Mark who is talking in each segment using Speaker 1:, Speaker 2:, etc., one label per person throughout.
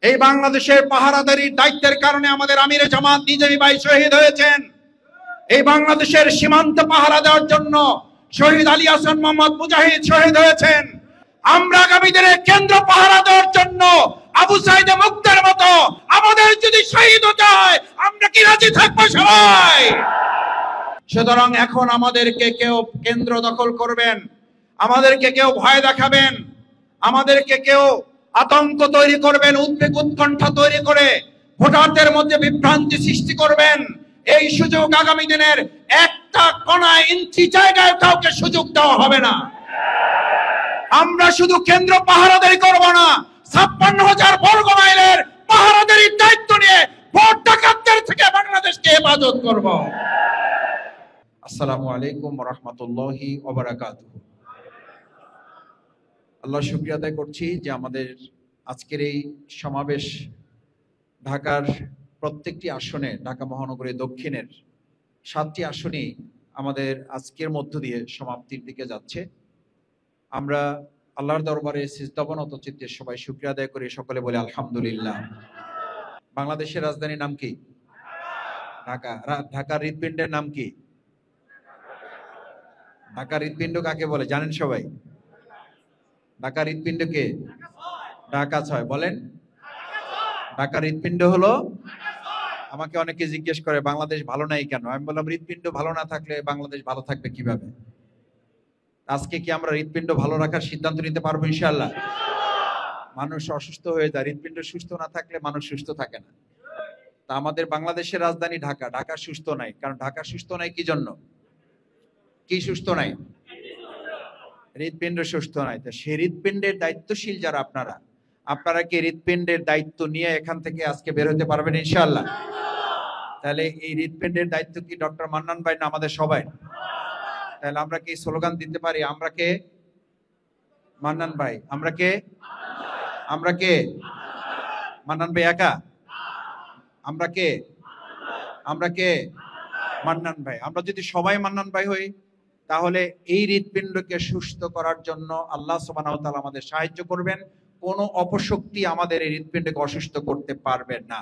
Speaker 1: এই বাংলাদেশের পাহারাদারির দায়িত্বের কারণে আমাদের আমিরে জামাত নিজামী ভাই শহীদ হয়েছেন। এই বাংলাদেশের সীমান্ত পাহারা দেওয়ার জন্য শহীদ আলী হাসান মোহাম্মদ মুজাহিদ শহীদ হয়েছেন। আমরা আগামী দিনে কেন্দ্র পাহারা দেওয়ার জন্য আবু সাইদ মুক্তার মতো আমাদের যদি শহীদ হতে হয়, আমরা কি রাজি থাকবো সবাই? সুতরাং এখন আমাদেরকে কেউ কেন্দ্র দখল করবেন, আমাদেরকে কেউ ভয় দেখাবেন, আমাদেরকে কেউ আতঙ্ক তৈরি করবেন, উদ্বেগ উৎকণ্ঠা তৈরি করে ভোটারদের মধ্যে বিভ্রান্তি সৃষ্টি করবেন, এই সুযোগ আগামী দিনের একটা কণা ইঞ্চি জায়গায় কাউকে সুযোগ দেওয়া হবে না। আমরা শুধু কেন্দ্র পাহারাদারি করব না, 56,000 বর্গ মাইলের পাহারাদারির দায়িত্ব নিয়ে ভোট ডাকাতদের থেকে বাংলাদেশকে হেফাজত করব। আসসালামু আলাইকুম ওয়া রাহমাতুল্লাহি ওয়া বারাকাতুহু। আল্লাহ শুকরিয়া আদায় করছি যে আমাদের আজকের এই সমাবেশ ঢাকার প্রত্যেকটি আসনে, ঢাকা মহানগরী দক্ষিণের 7টি আসনেই আমাদের আজকের মধ্য দিয়ে সমাপ্তির দিকে যাচ্ছে। আমরা আল্লাহর দরবারে সিজদাবনত চিত্তে সবাই শুকরিয়া আদায় করে সকলে বলে আলহামদুলিল্লাহ। বাংলাদেশের রাজধানীর নাম কি? ঢাকা। ঢাকার হৃদপিণ্ডের নাম কি? ঢাকার হৃদপিণ্ড কাকে বলে জানেন সবাই? ঢাকার হৃদপিণ্ড কে? ঢাকা 6। বলেন, ঢাকার হৃদপিণ্ড হলো, আমাকে অনেকে জিজ্ঞেস করে বাংলাদেশ ভালো নাই কেন? আমি বললাম হৃদপিণ্ড ভালো না থাকলে বাংলাদেশ ভালো থাকবে কিভাবে? আজকে কি আমরা হৃদপিণ্ড ভালো রাখার সিদ্ধান্ত নিতে পারবো ইনশাআল্লাহ? মানুষ অসুস্থ হয়ে যায়, হৃদপিণ্ড সুস্থ না থাকলে মানুষ সুস্থ থাকে না। তা আমাদের বাংলাদেশের রাজধানী ঢাকা, ঢাকা সুস্থ নাই। কারণ ঢাকা সুস্থ নাই কি জন্য? কি সুস্থ নাই? হৃদপিণ্ড সুস্থ নাই। তো সেই হৃদপিণ্ডের দায়িত্বশীল যারা আপনারা, আপনারা কি হৃদপিণ্ডের দায়িত্ব নিয়ে এখান থেকে আজকে বের হতে পারবেন ইনশাআল্লাহ? তাহলে এই হৃদপিণ্ডের দায়িত্ব কি ডক্টর মান্নান ভাই না আমাদের সবাই? তাহলে আমরা কি স্লোগান দিতে পারি, আমরা কে? মান্নান ভাই। আমরা কে? আমরা কে? মান্নান ভাই একা? আমরা কে? আমরা কে? মান্নান ভাই। আমরা যদি সবাই মান্নান ভাই হই, তাহলে এই হৃদপিণ্ডকে সুস্থ করার জন্য আল্লাহ সুবহানাহু ওয়া তাআলা আমাদের সাহায্য করবেন। কোনো অপশক্তি আমাদের এই হৃদপিণ্ডকে অসুস্থ করতে পারবে না।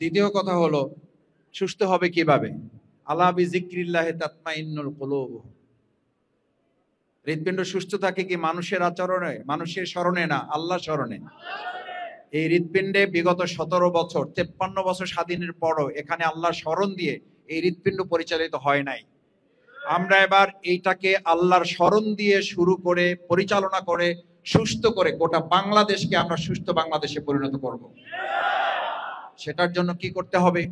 Speaker 1: দ্বিতীয় কথা হলো, সুস্থ হবে কিভাবে? আলা বিযিকরিল্লাহি তাতমাইন্নুল কুলুব। হৃদপিণ্ড সুস্থ থাকে কি মানুষের আচরণে, মানুষের স্মরণে না, আল্লাহ স্মরণে। এই হৃদপিণ্ডে বিগত 17 বছর, 53 বছর স্বাধীনের পরও এখানে আল্লাহ স্মরণ দিয়ে এই হৃদপিণ্ড পরিচালিত হয় নাই। আমরা এবার এইটাকে আল্লাহর স্মরণ দিয়ে শুরু করে, পরিচালনা করে, সুস্থ করে গোটা বাংলাদেশকে আমরা সুস্থ বাংলাদেশে পরিণত করব। সেটার জন্য কি করতে হবে?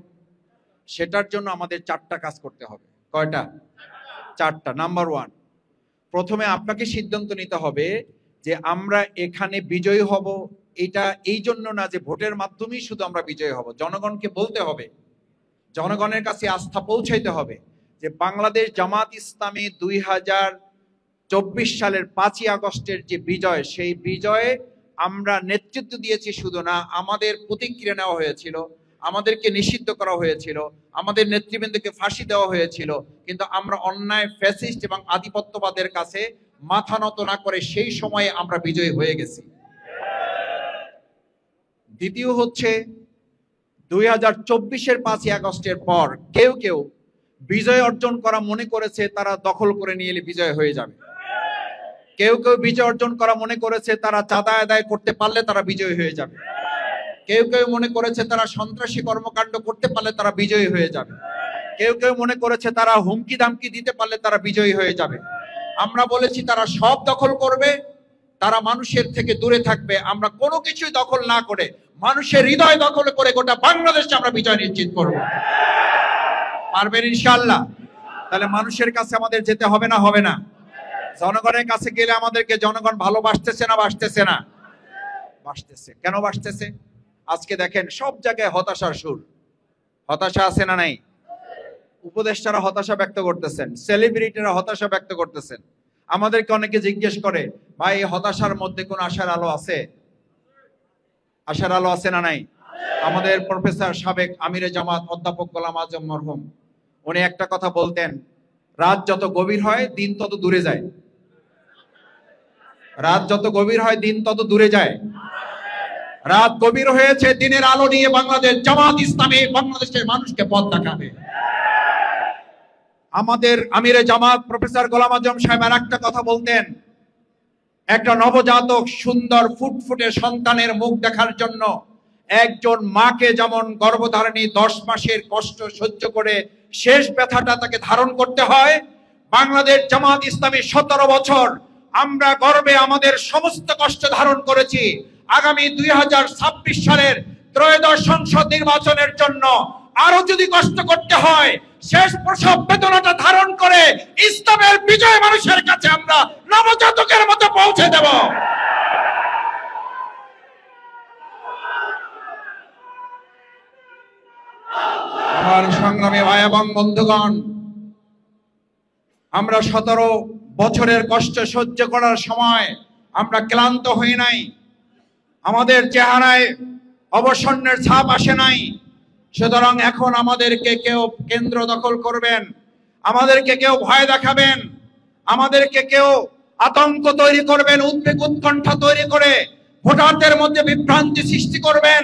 Speaker 1: সেটার জন্য আমাদের 4টা কাজ করতে হবে। কয়টা? 4টা। নাম্বার 1, প্রথমে আপনাকে সিদ্ধান্ত নিতে হবে যে আমরা এখানে বিজয়ী হব। এটা এই জন্য না যে ভোটের মাধ্যমেই শুধু আমরা বিজয়ী হব। জনগণকে বলতে হবে, জনগণের কাছে আস্থা পৌঁছাইতে হবে যে বাংলাদেশ জামাত ইসলামী 2024 সালের 5ই আগস্টের যে বিজয়, সেই বিজয়ে আমরা নেতৃত্ব দিয়েছি শুধু না, আমাদের প্রতিক্রিয়া নেওয়া হয়েছিল, আমাদেরকে নিষিদ্ধ করা হয়েছিল, আমাদের নেতৃবৃন্দকে ফাঁসি দেওয়া হয়েছিল, কিন্তু আমরা অন্যায়, ফ্যাসিস্ট এবং আধিপত্যবাদের কাছে মাথা নত না করে সেই সময়ে আমরা বিজয়ী হয়ে গেছি। দ্বিতীয় হচ্ছে 2024-এর 5ই আগস্টের পর কেউ কেউ বিজয় অর্জন করা মনে করেছে তারা দখল করে নিয়ে এলে বিজয় হয়ে যাবে। কেউ কেউ বিজয় অর্জন করা মনে করেছে তারা চাঁদা আদায় করতে পারলে তারা বিজয়ী হয়ে যাবে। কেউ কেউ মনে করেছে তারা সন্ত্রাসী কর্মকাণ্ড করতে পারলে তারা বিজয়ী হয়ে যাবে। কেউ কেউ মনে করেছে তারা হুমকি দামকি দিতে পারলে তারা বিজয়ী হয়ে যাবে। আমরা বলেছি তারা সব দখল করবে, তারা মানুষের থেকে দূরে থাকবে। আমরা কোনো কিছুই দখল না করে মানুষের হৃদয় দখল করে গোটা বাংলাদেশে আমরা বিজয় নিশ্চিত করব। পারবেন ইনশাআল্লাহ? তাহলে মানুষের কাছে আমাদের যেতে হবে না? হবে না? জনগণের কাছে গেলে আমাদেরকে জনগণ ভালোবাসতেছে না বাসতেছে না? বাসতেছে। কেন বাসতেছে? আজকে দেখেন সব জায়গায় হতাশার সুর। হতাশা আছে না নাই? উপদেষ্টারা হতাশা ব্যক্ত করতেছেন, সেলিব্রিটিরা হতাশা ব্যক্ত করতেছেন। আমাদেরকে অনেকে জিজ্ঞেস করে, ভাই হতাশার মধ্যে কোন আশার আলো আছে? আশার আলো আছে না নাই? আমাদের প্রফেসর, সাবেক আমিরে জামাত অধ্যাপক গোলাম আজম মরহুম, উনি একটা কথা বলতেন, রাত যত গভীর হয় দিন তত দূরে যায়। রাত যত গভীর হয় দিন তত দূরে যায়। রাত গভীর হয়েছে, দিনের আলো নিয়ে বাংলাদেশ জামাত ইসলামী বাংলাদেশের মানুষকে পথ দেখাবে। আমাদের আমিরে জামাত প্রফেসর গোলাম আজম সাহেব আর একটা কথা বলতেন, একটা নবজাতক সুন্দর ফুটফুটে সন্তানের মুখ দেখার জন্য একজন মাকে যেমন গর্ভধারণী 10 মাসের কষ্ট সহ্য করে শেষ ব্যথাটা তাকে ধারণ করতে হয়, বাংলাদেশ জামাত ইসলামী 17 বছর আমরা গর্বে আমাদের সমস্ত কষ্ট ধারণ করেছি। আগামী 2026 সালের ত্রয়োদশ সংসদ নির্বাচনের জন্য আরো যদি কষ্ট করতে হয়, শেষ প্রসব বেদনাটা ধারণ করে ইসলামের বিজয় মানুষের কাছে আমরা নবজাতকের মতো পৌঁছে দেব। আমার সংগ্রামী ভাই এবং বন্ধুগণ, আমরা 17 বছরের কষ্ট সহ্য করার সময় আমরা ক্লান্ত হই নাই, আমাদের চেহারায় অবসন্নের ছাপ আসে নাই। সুতরাং এখন আমাদেরকে কেউ কেন্দ্র দখল করবেন, আমাদেরকে কেউ ভয় দেখাবেন, আমাদেরকে কেউ আতঙ্ক তৈরি করবেন, উদ্বেগ উৎকণ্ঠা তৈরি করে ভোটারদের মধ্যে বিভ্রান্তি সৃষ্টি করবেন,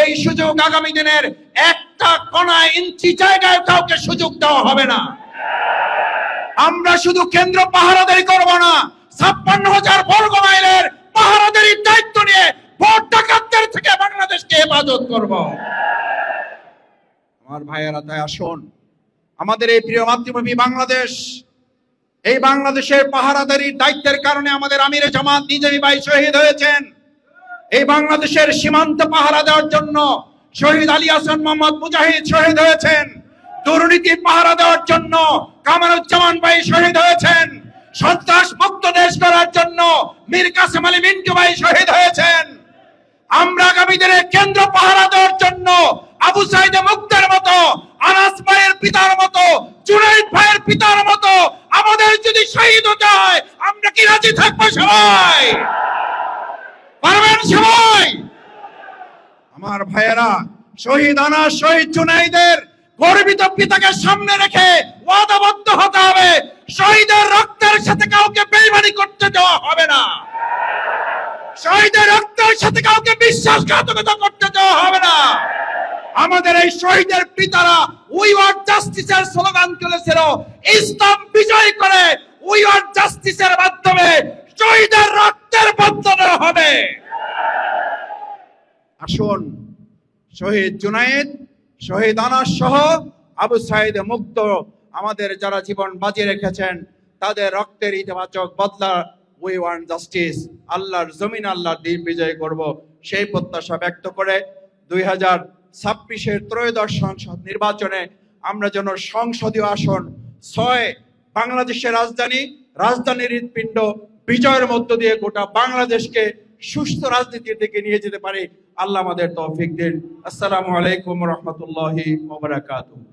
Speaker 1: এই সুযোগ আগামী দিনের একটা কণা ইঞ্চি জায়গায় কাউকে সুযোগ দেওয়া হবে না। আমরা শুধু কেন্দ্র পাহারাদারি করব না, 56,000 বর্গ মাইলের পাহারাদারির দায়িত্ব নিয়ে ভোট ডাকাতদের থেকে বাংলাদেশকে হেফাজত করব। আমার ভাইয়েরা, তাই আসুন, আমাদের এই প্রিয় মাতৃভূমি বাংলাদেশ, এই বাংলাদেশের পাহারাদারির দায়িত্বের কারণে আমাদের আমিরে জামাত নিজামী ভাই শহীদ হয়েছেন। এই বাংলাদেশের সীমান্ত পাহারা দেওয়ার জন্য শহীদ আলী হাসান মোহাম্মদ মুজাহিদ শহীদ হয়েছেন। দুর্নীতি পাহারা দেওয়ার জন্য কামারুজ্জামান ভাই শহীদ হয়েছেন। সন্ত্রাস মুক্ত দেশ করার জন্য মীর কাসেম আলী মিন্টু ভাই শহীদ হয়েছেন। আমরা আগামী দিনে কেন্দ্র পাহারা দেওয়ার জন্য আবু সাইদ মুক্তের মতো, আনাস ভাইয়ের পিতার মতো, জুনাইদ ভাইয়ের পিতার মতো আমাদের যদি শহীদ হতে হয়, আমরা কি রাজি থাকবো? সবাই পারবেন? সবাই? আমার ভাইয়েরা, শহীদ আনাস, শহীদ জুনাইদের গর্বিত পিতাকে সামনে রেখে ওয়াদাবদ্ধ হতে হবে, শহীদের রক্তের সাথে কাউকে বেইমানি করতে দেওয়া হবে না, শহীদের রক্তের সাথে কাউকে বিশ্বাসঘাতকতা করতে দেওয়া হবে না। আমাদের এই শহীদের পিতারা উই ওয়ান্ট জাস্টিসের স্লোগান তুলেছিল, ইসলাম বিজয় করে উই ওয়ান্ট জাস্টিসের মাধ্যমে শহীদের রক্তের বদলে হবে। আসুন, শহীদ জুনাইদ, শহীদ আনাস সহ আবু সাইদ মুক্ত আমাদের যারা জীবন বাজি রেখেছেন তাদের রক্তের ইতিবাচক বদলা, উই ওয়ান্ট জাস্টিস, আল্লাহর জমিন আল্লাহর দিন বিজয় করব, সেই প্রত্যাশা ব্যক্ত করে 2026-এর ত্রয়োদশ সংসদ নির্বাচনে আমরা যেন সংসদীয় আসন 6 বাংলাদেশের রাজধানীর হৃৎপিণ্ড বিজয়ের মধ্য দিয়ে গোটা বাংলাদেশকে সুস্থ রাজনীতির দিকে নিয়ে যেতে পারে। আল্লাহ আমাদের তৌফিক দিন। আসসালামু আলাইকুম ওয়া রাহমাতুল্লাহি ওয়া বারাকাতুহু।